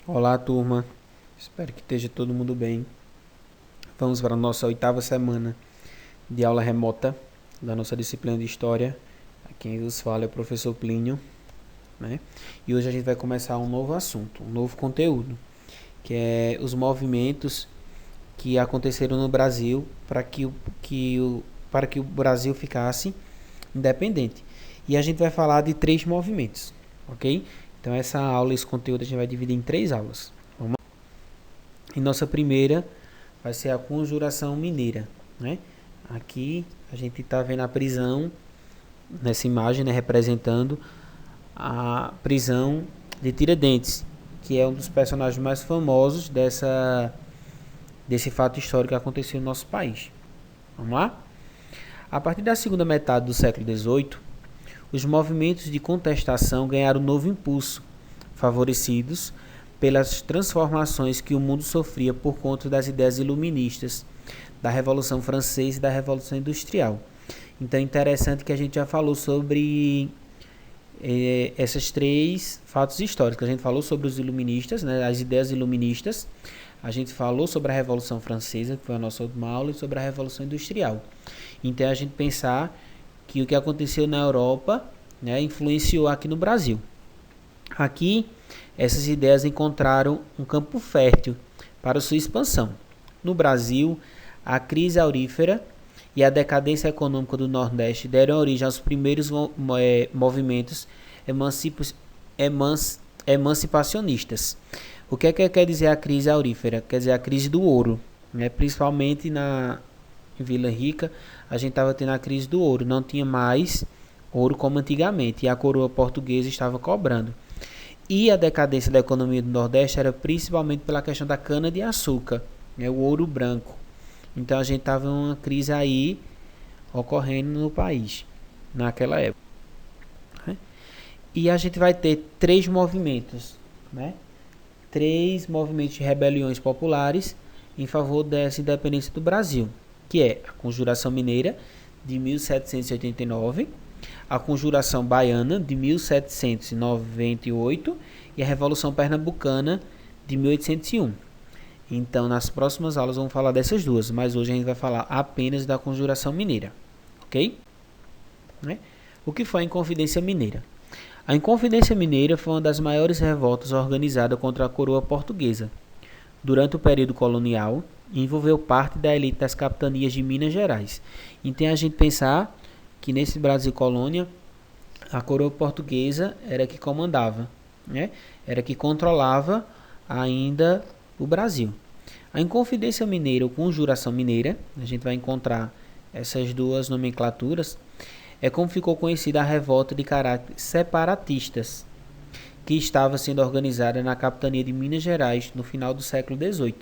Olá, turma. Espero que esteja todo mundo bem. Vamos para a nossa oitava semana de aula remota da nossa disciplina de História. Quem vos fala é o professor Plínio, né? E hoje a gente vai começar um novo assunto, um novo conteúdo, que é os movimentos que aconteceram no Brasil para que o Brasil ficasse independente. E a gente vai falar de três movimentos, ok? Então essa aula, esse conteúdo a gente vai dividir em três aulas. Vamos lá? E nossa primeira vai ser a Conjuração Mineira, né? Aqui a gente está vendo a prisão nessa imagem, né, representando a prisão de Tiradentes, que é um dos personagens mais famosos desse fato histórico que aconteceu no nosso país. Vamos lá? A partir da segunda metade do século XVIII, os movimentos de contestação ganharam um novo impulso, favorecidos pelas transformações que o mundo sofria por conta das ideias iluministas, da Revolução Francesa e da Revolução Industrial. Então é interessante que a gente já falou sobre esses três fatos históricos. A gente falou sobre os iluministas, né, as ideias iluministas. A gente falou sobre a Revolução Francesa, que foi a nossa última aula, e sobre a Revolução Industrial. Então a gente pensar que o que aconteceu na Europa, né, influenciou aqui no Brasil. Aqui, essas ideias encontraram um campo fértil para sua expansão. No Brasil, a crise aurífera e a decadência econômica do Nordeste deram origem aos primeiros movimentos emancipacionistas. O que quer dizer a crise aurífera? Quer dizer a crise do ouro, né? Principalmente em Vila Rica, a gente estava tendo a crise do ouro, não tinha mais ouro como antigamente, e a coroa portuguesa estava cobrando. E a decadência da economia do Nordeste era principalmente pela questão da cana-de-açúcar, né, o ouro branco. Então a gente estava em uma crise aí ocorrendo no país, naquela época. Né? E a gente vai ter três movimentos, né? Três movimentos de rebeliões populares em favor dessa independência do Brasil, que é a Conjuração Mineira, de 1789, a Conjuração Baiana, de 1798, e a Revolução Pernambucana, de 1801. Então, nas próximas aulas vamos falar dessas duas, mas hoje a gente vai falar apenas da Conjuração Mineira, ok? Né? O que foi a Inconfidência Mineira? A Inconfidência Mineira foi uma das maiores revoltas organizadas contra a coroa portuguesa. Durante o período colonial, envolveu parte da elite das capitanias de Minas Gerais. Então, a gente pensar que nesse Brasil colônia, a coroa portuguesa era que comandava, né? Era que controlava ainda o Brasil. A Inconfidência Mineira ou Conjuração Mineira, a gente vai encontrar essas duas nomenclaturas, é como ficou conhecida a revolta de caráter separatistas, que estava sendo organizada na capitania de Minas Gerais no final do século XVIII.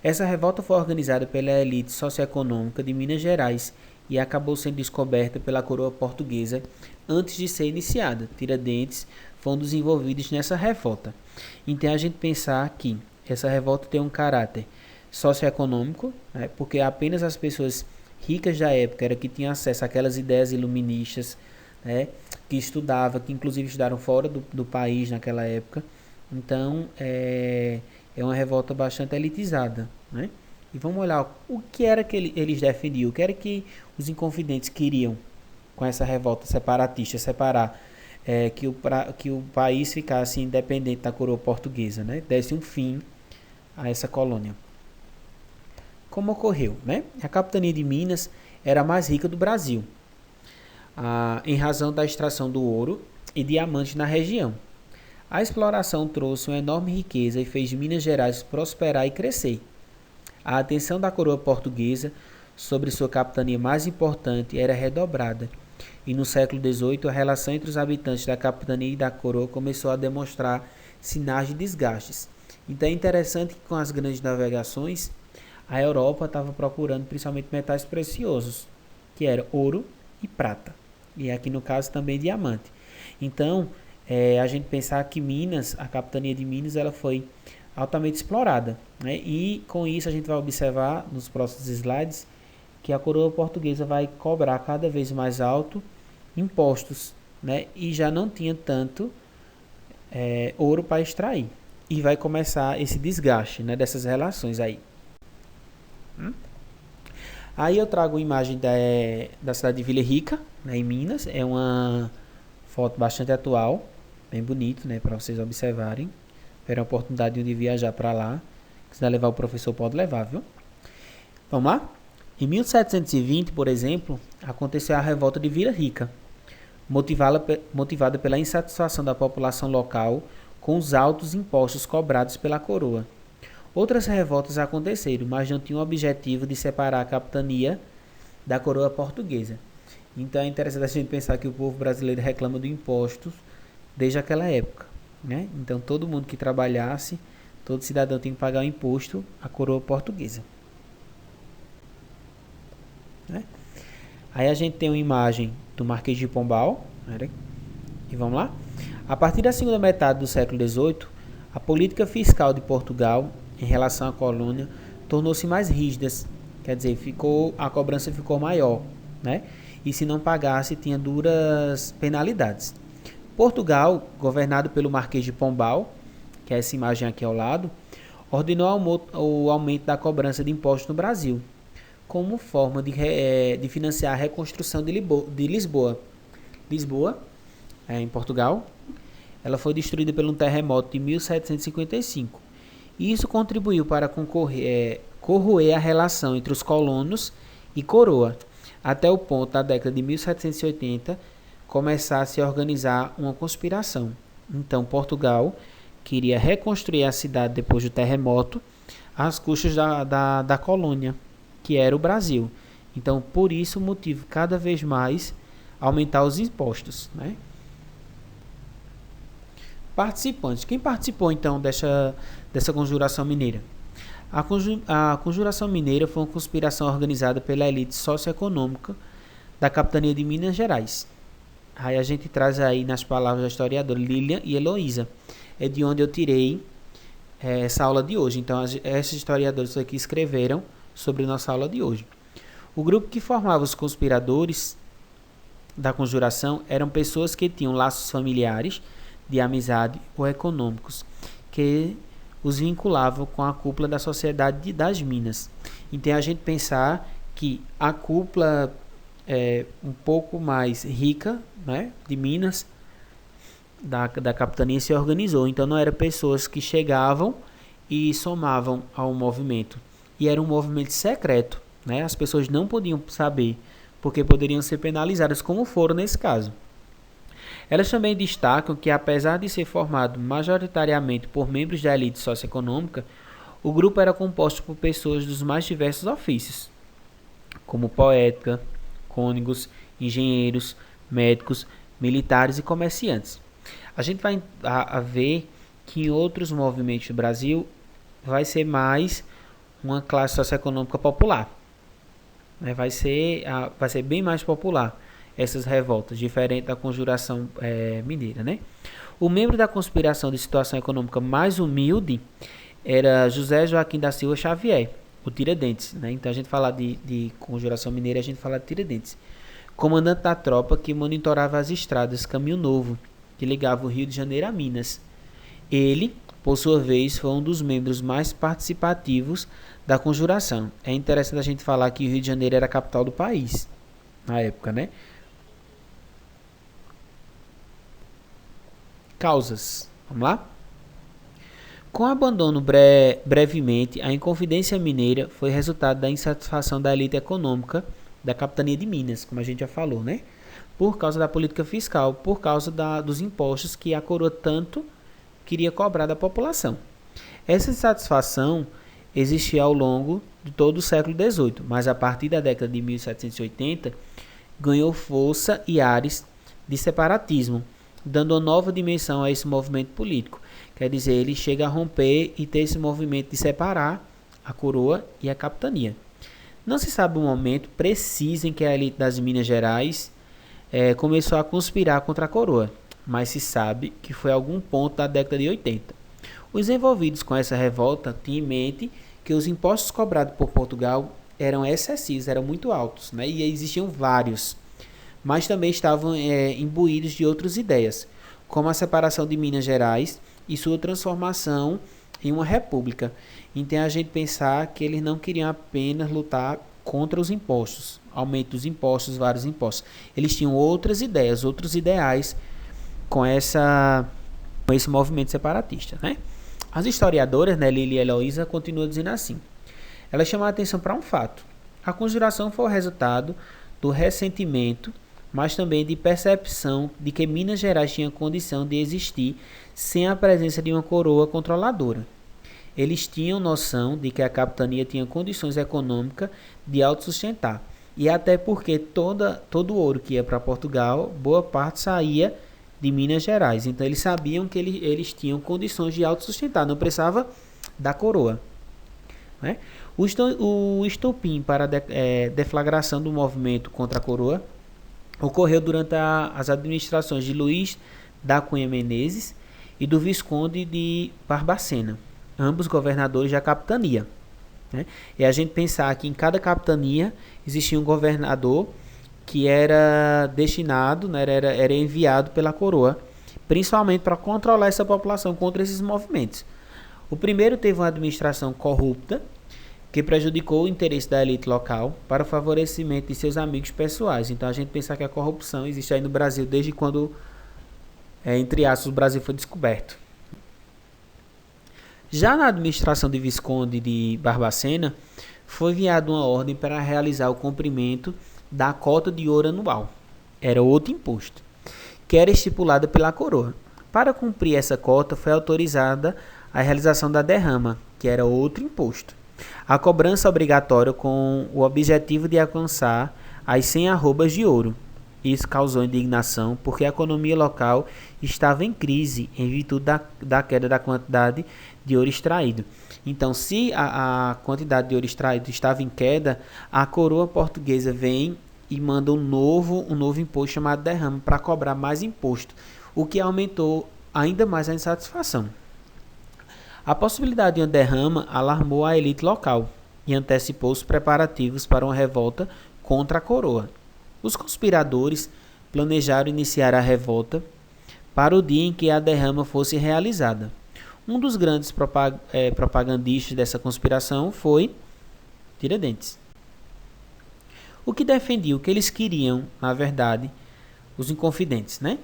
Essa revolta foi organizada pela elite socioeconômica de Minas Gerais e acabou sendo descoberta pela coroa portuguesa antes de ser iniciada. Tiradentes foi um dos envolvidos nessa revolta. Então a gente pensar que essa revolta tem um caráter socioeconômico, né, porque apenas as pessoas ricas da época era que tinham acesso àquelas ideias iluministas, né, que estudavam, que inclusive estudaram fora do país naquela época. Então é uma revolta bastante elitizada, né? E vamos olhar o que era que eles defendiam, o que era que os inconfidentes queriam com essa revolta separatista, separar, que o país ficasse independente da coroa portuguesa, né? Desse um fim a essa colônia. Como ocorreu, né? A capitania de Minas era a mais rica do Brasil, em razão da extração do ouro e diamantes na região. A exploração trouxe uma enorme riqueza e fez Minas Gerais prosperar e crescer. A atenção da coroa portuguesa sobre sua capitania mais importante era redobrada, e no século XVIII a relação entre os habitantes da capitania e da coroa começou a demonstrar sinais de desgastes. Então é interessante que com as grandes navegações, a Europa estava procurando principalmente metais preciosos, que eram ouro e prata, e aqui no caso também diamante. Então, a gente pensar que Minas, a capitania de Minas, ela foi altamente explorada, né? E com isso a gente vai observar nos próximos slides que a coroa portuguesa vai cobrar cada vez mais alto impostos, né? E já não tinha tanto ouro para extrair. e vai começar esse desgaste, né, dessas relações aí. Aí eu trago a imagem da cidade de Vila Rica, né, em Minas. É uma foto bastante atual, bem bonito, né, para vocês observarem. Tiver a oportunidade de viajar para lá, se quiser levar o professor, pode levar, viu? Vamos lá? Em 1720, por exemplo, aconteceu a revolta de Vila Rica, motivada pela insatisfação da população local com os altos impostos cobrados pela coroa. Outras revoltas aconteceram, mas não tinham o objetivo de separar a capitania da coroa portuguesa. Então é interessante a gente pensar que o povo brasileiro reclama de impostos desde aquela época, né? Então todo mundo que trabalhasse, todo cidadão tem que pagar o imposto à coroa portuguesa, né? Aí a gente tem uma imagem do Marquês de Pombal, né? E vamos lá? A partir da segunda metade do século XVIII, a política fiscal de Portugal em relação à colônia tornou-se mais rígida, quer dizer, a cobrança ficou maior, né? E se não pagasse, tinha duras penalidades. Portugal, governado pelo Marquês de Pombal, que é essa imagem aqui ao lado, ordenou o aumento da cobrança de impostos no Brasil, como forma de financiar a reconstrução de Lisboa. Lisboa, em Portugal, ela foi destruída por um terremoto de 1755. E isso contribuiu para corroer a relação entre os colonos e coroa, até o ponto, na década de 1780, começar a se organizar uma conspiração. Então, Portugal queria reconstruir a cidade depois do terremoto, às custas da colônia, que era o Brasil. Então, por isso, o motivo cada vez mais aumentar os impostos, né? Participantes. Quem participou, então, dessa conjuração mineira? A conjuração mineira foi uma conspiração organizada pela elite socioeconômica da capitania de Minas Gerais. Aí a gente traz aí nas palavras da historiadora Lilian e Heloísa. É de onde eu tirei essa aula de hoje. Então, esses historiadores aqui escreveram sobre nossa aula de hoje. O grupo que formava os conspiradores da conjuração eram pessoas que tinham laços familiares, de amizade ou econômicos, que os vinculavam com a cúpula da sociedade das Minas. Então a gente pensar que a cúpula um pouco mais rica, né, de Minas, da capitania, se organizou. Então não eram pessoas que chegavam e somavam ao movimento. E era um movimento secreto, né? As pessoas não podiam saber, porque poderiam ser penalizadas, como foram nesse caso. Elas também destacam que, apesar de ser formado majoritariamente por membros da elite socioeconômica, o grupo era composto por pessoas dos mais diversos ofícios, como poeta, cônegos, engenheiros, médicos, militares e comerciantes. A gente vai ver que em outros movimentos do Brasil vai ser mais uma classe socioeconômica popular, né? Vai ser bem mais popular essas revoltas, diferente da conjuração mineira, né? O membro da conspiração de situação econômica mais humilde era José Joaquim da Silva Xavier, o Tiradentes, né? Então a gente fala de conjuração mineira, a gente fala de Tiradentes, comandante da tropa que monitorava as estradas Caminho Novo, que ligava o Rio de Janeiro a Minas. Ele, por sua vez, foi um dos membros mais participativos da conjuração. É interessante a gente falar que o Rio de Janeiro era a capital do país na época, né? Causas. Vamos lá? Com o abandono brevemente, a Inconfidência Mineira foi resultado da insatisfação da elite econômica da capitania de Minas, como a gente já falou, né? Por causa da política fiscal, por causa dos impostos que a coroa tanto queria cobrar da população. Essa insatisfação existia ao longo de todo o século XVIII, mas a partir da década de 1780 ganhou força e ares de separatismo, dando uma nova dimensão a esse movimento político. Quer dizer, ele chega a romper e ter esse movimento de separar a coroa e a capitania. Não se sabe o momento preciso em que a elite das Minas Gerais começou a conspirar contra a coroa, mas se sabe que foi algum ponto da década de 80. Os envolvidos com essa revolta tinham em mente que os impostos cobrados por Portugal eram excessivos, eram muito altos, né? E existiam vários, mas também estavam imbuídos de outras ideias, como a separação de Minas Gerais e sua transformação em uma república. Então a gente pensar que eles não queriam apenas lutar contra os impostos, aumento dos impostos, vários impostos. Eles tinham outras ideias, outros ideais com esse movimento separatista, né? As historiadoras, né, Lili e Heloísa, continuam dizendo assim. Ela chama a atenção para um fato. A conjuração foi o resultado do ressentimento, mas também de percepção de que Minas Gerais tinha condição de existir sem a presença de uma coroa controladora. Eles tinham noção de que a capitania tinha condições econômicas de autossustentar, e até porque todo o ouro que ia para Portugal, boa parte saía de Minas Gerais. Então eles sabiam que eles tinham condições de autossustentar, não precisava da coroa, né? O estopim para a deflagração do movimento contra a coroa ocorreu durante as administrações de Luís da Cunha Menezes e do Visconde de Barbacena, ambos governadores da capitania, né? E a gente pensar que em cada capitania existia um governador que era destinado, né, era enviado pela coroa, principalmente para controlar essa população contra esses movimentos. O primeiro teve uma administração corrupta, que prejudicou o interesse da elite local para o favorecimento de seus amigos pessoais. Então a gente pensar que a corrupção existe aí no Brasil desde quando, entre aspas, o Brasil foi descoberto. Já na administração de Visconde de Barbacena, foi enviada uma ordem para realizar o cumprimento da cota de ouro anual. Era outro imposto, que era estipulada pela coroa. Para cumprir essa cota, foi autorizada a realização da derrama, que era outro imposto. A cobrança obrigatória com o objetivo de alcançar as 100 arrobas de ouro. Isso causou indignação porque a economia local estava em crise em virtude da queda da quantidade de ouro extraído. Então, se a quantidade de ouro extraído estava em queda, a coroa portuguesa vem e manda um novo imposto chamado derrama para cobrar mais imposto, o que aumentou ainda mais a insatisfação. A possibilidade de uma derrama alarmou a elite local e antecipou os preparativos para uma revolta contra a coroa. Os conspiradores planejaram iniciar a revolta para o dia em que a derrama fosse realizada. Um dos grandes propagandistas dessa conspiração foi Tiradentes. O que defendia o que eles queriam, na verdade, os inconfidentes, né?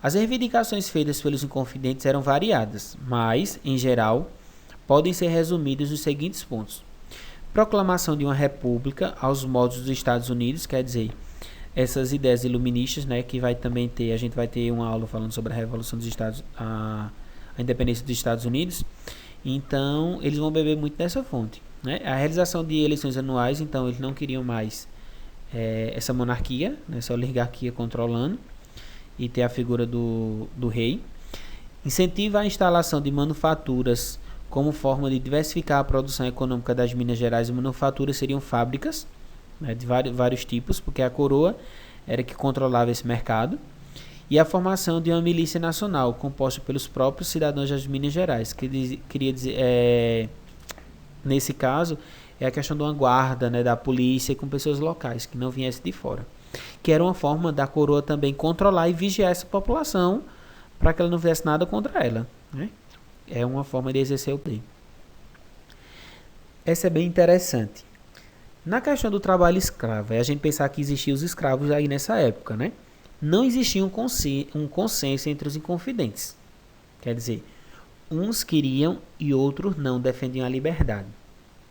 As reivindicações feitas pelos inconfidentes eram variadas, mas, em geral, podem ser resumidas nos seguintes pontos. Proclamação de uma república aos moldes dos Estados Unidos, quer dizer, essas ideias iluministas, né, que a gente vai ter uma aula falando sobre a Revolução dos Estados, a independência dos Estados Unidos. Então, eles vão beber muito dessa fonte, né? A realização de eleições anuais, então, eles não queriam mais essa monarquia, essa oligarquia controlando, e ter a figura do rei. Incentiva a instalação de manufaturas como forma de diversificar a produção econômica das Minas Gerais. As manufaturas seriam fábricas, né, de vários tipos, porque a coroa era que controlava esse mercado. E a formação de uma milícia nacional, composta pelos próprios cidadãos das Minas Gerais, que queria dizer, nesse caso, é a questão de uma guarda, né, da polícia com pessoas locais, que não viessem de fora. Que era uma forma da coroa também controlar e vigiar essa população para que ela não fizesse nada contra ela, né? É uma forma de exercer o poder. Essa é bem interessante. Na questão do trabalho escravo, é a gente pensar que existiam os escravos aí nessa época, né? Não existia um consenso entre os inconfidentes. Quer dizer, uns queriam e outros não defendiam a liberdade,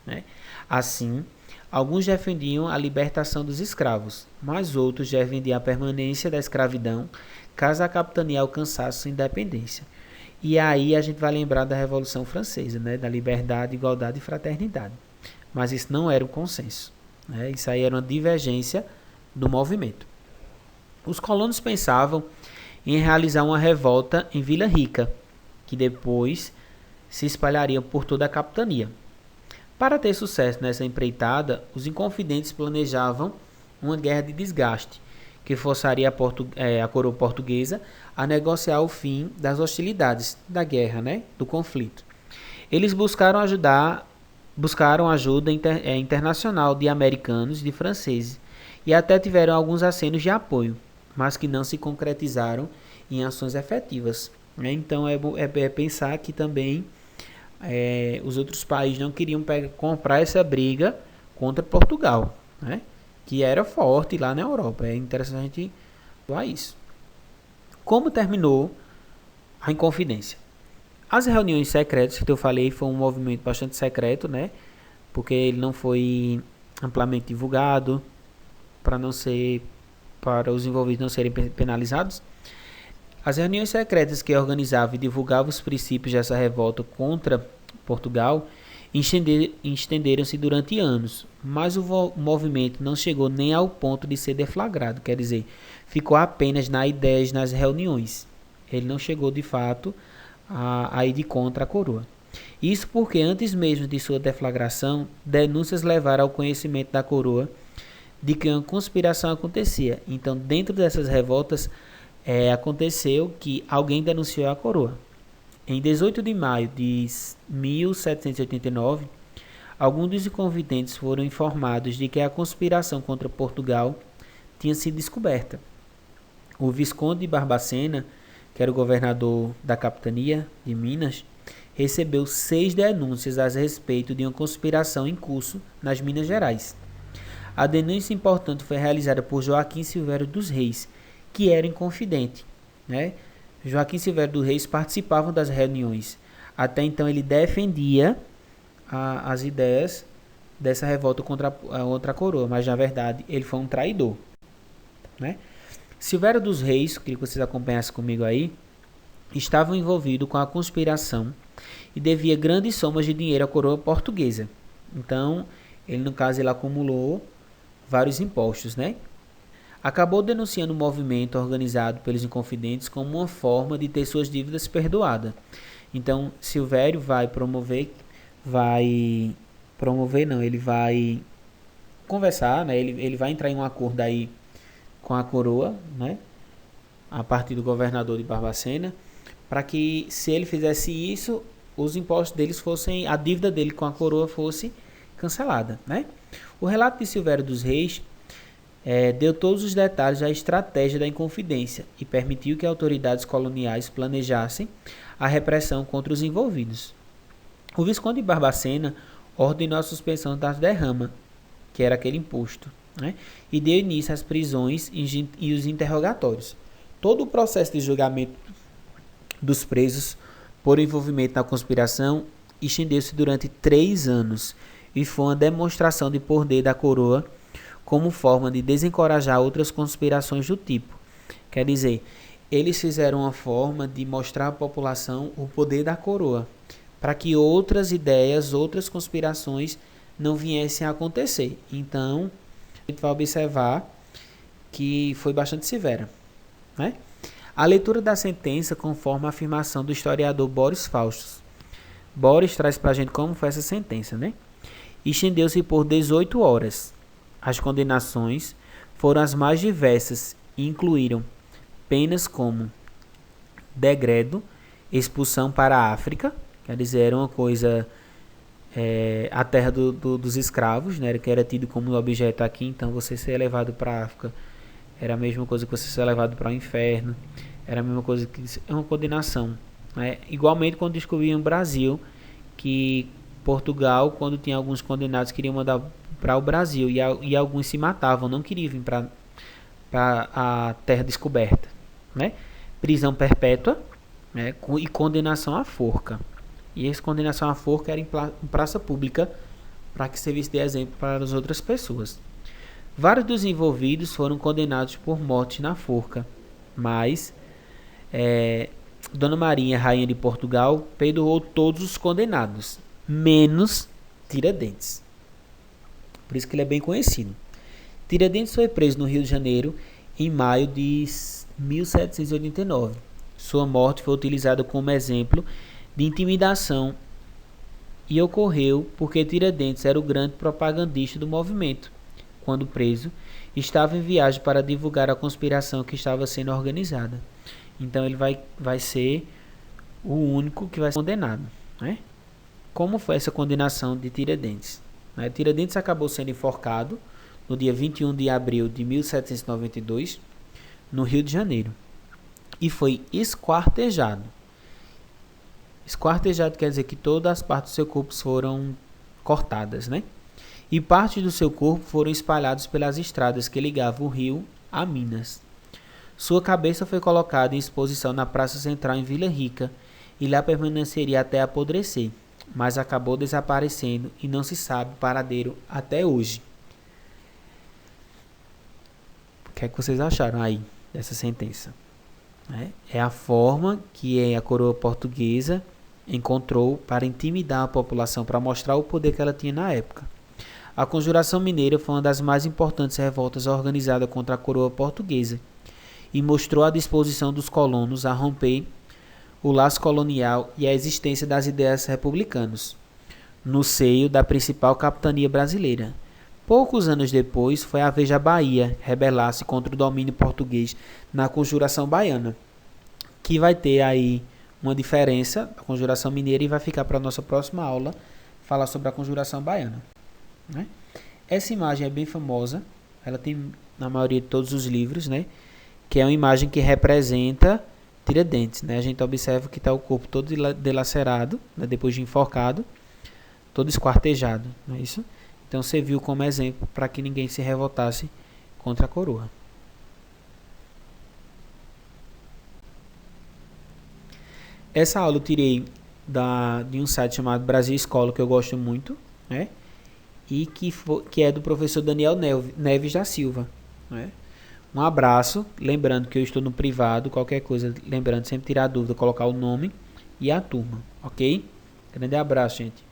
né? Assim, alguns defendiam a libertação dos escravos, mas outros defendiam a permanência da escravidão caso a capitania alcançasse sua independência. E aí a gente vai lembrar da Revolução Francesa, né? Da liberdade, igualdade e fraternidade. Mas isso não era um consenso, né? Isso aí era uma divergência do movimento. Os colonos pensavam em realizar uma revolta em Vila Rica, que depois se espalharia por toda a capitania. Para ter sucesso nessa empreitada, os inconfidentes planejavam uma guerra de desgaste, que forçaria a coroa portuguesa a negociar o fim das hostilidades, da guerra, né, do conflito. Eles buscaram ajuda internacional de americanos e de franceses, e até tiveram alguns acenos de apoio, mas que não se concretizaram em ações efetivas, né? Então é pensar que também os outros países não queriam comprar essa briga contra Portugal, né? Que era forte lá na Europa. É interessante a gente falar isso. Como terminou a Inconfidência? As reuniões secretas que eu falei foi um movimento bastante secreto, né? Porque ele não foi amplamente divulgado para os envolvidos não serem penalizados. As reuniões secretas que organizavam e divulgavam os princípios dessa revolta contra Portugal estenderam-se durante anos, mas o movimento não chegou nem ao ponto de ser deflagrado, quer dizer, ficou apenas na ideia nas reuniões. Ele não chegou de fato a ir de contra a coroa. Isso porque antes mesmo de sua deflagração, denúncias levaram ao conhecimento da coroa de que uma conspiração acontecia. Então, dentro dessas revoltas, aconteceu que alguém denunciou a coroa. Em 18 de maio de 1789, alguns dos inconvidentes foram informados de que a conspiração contra Portugal tinha sido descoberta. O Visconde de Barbacena, que era o governador da capitania de Minas, recebeu 6 denúncias a respeito de uma conspiração em curso nas Minas Gerais. A denúncia importante foi realizada por Joaquim Silvério dos Reis, que era inconfidente, né? Joaquim Silvério dos Reis participava das reuniões. Até então ele defendia as ideias dessa revolta contra a outra coroa, mas na verdade ele foi um traidor, né? Silvério dos Reis, queria que vocês acompanhassem comigo aí, estava envolvido com a conspiração e devia grandes somas de dinheiro à coroa portuguesa. Então, ele no caso ele acumulou vários impostos, né? Acabou denunciando o movimento organizado pelos inconfidentes como uma forma de ter suas dívidas perdoadas. Então, Silvério ele vai conversar, né? Ele vai entrar em um acordo aí com a coroa, né? A partir do governador de Barbacena, para que se ele fizesse isso, os impostos deles fossem, a dívida dele com a coroa fosse cancelada, né? O relato de Silvério dos Reis deu todos os detalhes da estratégia da Inconfidência e permitiu que autoridades coloniais planejassem a repressão contra os envolvidos. O Visconde de Barbacena ordenou a suspensão das derramas, que era aquele imposto, né? E deu início às prisões e os interrogatórios. Todo o processo de julgamento dos presos por envolvimento na conspiração estendeu-se durante 3 anos e foi uma demonstração de poder da coroa como forma de desencorajar outras conspirações do tipo. Quer dizer, eles fizeram uma forma de mostrar à população o poder da coroa, para que outras ideias, outras conspirações não viessem a acontecer. Então, a gente vai observar que foi bastante severa, né? A leitura da sentença conforme a afirmação do historiador Boris Faustus. Boris traz para a gente como foi essa sentença, né? Estendeu-se por 18 horas. As condenações foram as mais diversas e incluíram penas como degredo, expulsão para a África, quer dizer, era uma coisa, a terra dos escravos, né, que era tido como objeto aqui, então você ser levado para a África era a mesma coisa que você ser levado para o inferno, era a mesma coisa que é uma condenação, né? Igualmente quando descobriam o Brasil, que Portugal, quando tinha alguns condenados, queriam mandar para o Brasil e alguns se matavam, não queriam vir para a terra descoberta, né? Prisão perpétua, né? E condenação à forca. E essa condenação à forca era em praça pública para que servisse de exemplo para as outras pessoas. Vários dos envolvidos foram condenados por morte na forca, mas Dona Maria, rainha de Portugal, perdoou todos os condenados, menos Tiradentes. Por isso que ele é bem conhecido. Tiradentes foi preso no Rio de Janeiro em maio de 1789. Sua morte foi utilizada como exemplo de intimidação e ocorreu porque Tiradentes era o grande propagandista do movimento. Quando preso, estava em viagem para divulgar a conspiração que estava sendo organizada. Então ele vai ser o único que vai ser condenado, né? Como foi essa condenação de Tiradentes? Tiradentes acabou sendo enforcado no dia 21 de abril de 1792, no Rio de Janeiro. e foi esquartejado. Esquartejado quer dizer que todas as partes do seu corpo foram cortadas, né? E partes do seu corpo foram espalhadas pelas estradas que ligavam o rio a Minas. Sua cabeça foi colocada em exposição na Praça Central em Vila Rica e lá permaneceria até apodrecer, mas acabou desaparecendo e não se sabe o paradeiro até hoje. O que é que vocês acharam aí dessa sentença? É a forma que a coroa portuguesa encontrou para intimidar a população, para mostrar o poder que ela tinha na época. A Conjuração Mineira foi uma das mais importantes revoltas organizadas contra a coroa portuguesa e mostrou a disposição dos colonos a romper o laço colonial e a existência das ideias republicanas no seio da principal capitania brasileira. Poucos anos depois, foi a vez da Bahia rebelar-se contra o domínio português na Conjuração Baiana, que vai ter aí uma diferença da Conjuração Mineira e vai ficar para a nossa próxima aula falar sobre a Conjuração Baiana. Né? Essa imagem é bem famosa, ela tem na maioria de todos os livros, né? Que é uma imagem que representa Tiradentes. Né? A gente observa que está o corpo todo dilacerado, né? Depois de enforcado, todo esquartejado, não é isso? Então serviu como exemplo para que ninguém se revoltasse contra a coroa. Essa aula eu tirei de um site chamado Brasil Escola, que eu gosto muito, né? E que é do professor Daniel Neves da Silva. Né? Um abraço, lembrando que eu estou no privado, qualquer coisa, lembrando sempre tirar a dúvida, colocar o nome e a turma, ok? Grande abraço, gente.